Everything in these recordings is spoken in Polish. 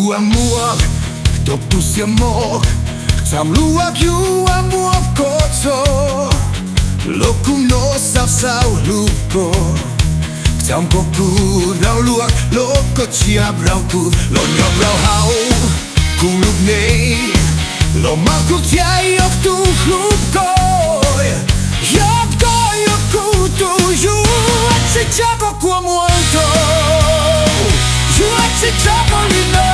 Ku ang muag, doktor siya mo. Tam luag yu ang muag koto. Lokum no saw luko. Tam koku rau luag loko chia brau ku. Lo nyo brau hao kung luk nei. Lo maku tia yok tu luko. Yok to yok ku tu yu. At si chako kwa muanto. Yu at si chako lino.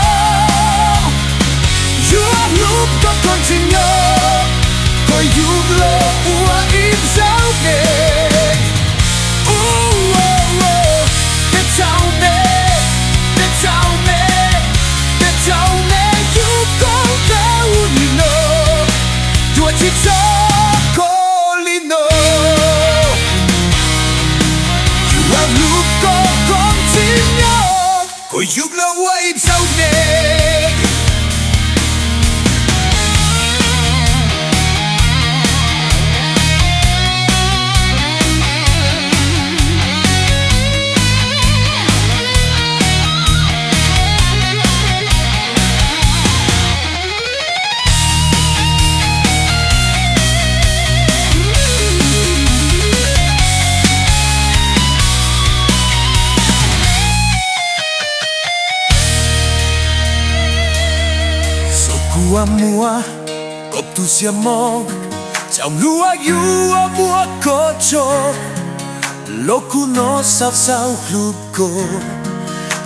Yu at lup to continue. Ko yu lo ua im sao ne. Ôi giúp lâu quay sau này Ua mua cop tu sia mo trong lúa yu a mua có cho loku no sao club ko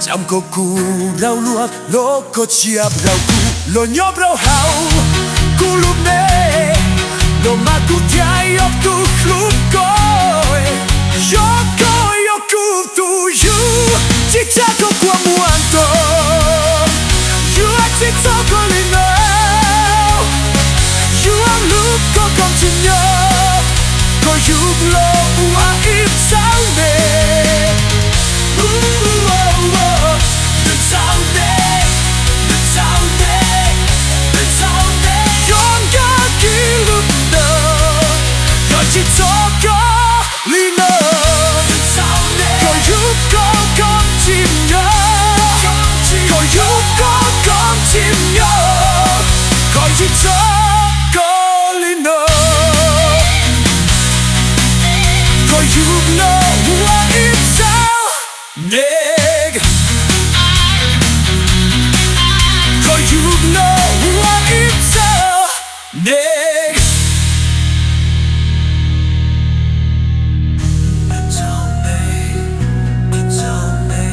trong cô cu rau lúa loco chia brau cu lo nyo brau hao cu lúp ne lo ma cu tia yo tu club ko yo cu tu yu chi cha ko kwa muanto yu a chi so ko lino. Có giúp lo ua im sao nè. Đừng sao nè, đừng sao nè, đừng sao nè. Yon cả kỷ lúc nơ, gọi chỉ cho có lý nơ. Đừng sao nè, có giúp có con chim nhớ. Có giúp có con chim nhớ. Gọi chỉ cho có lý nơ. You know what it's all neg. Cause you know what it's all neg. It's all me, it's all me,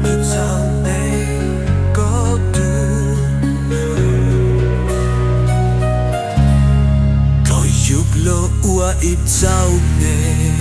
it's all me. Go do. Cause you know what it's all neg.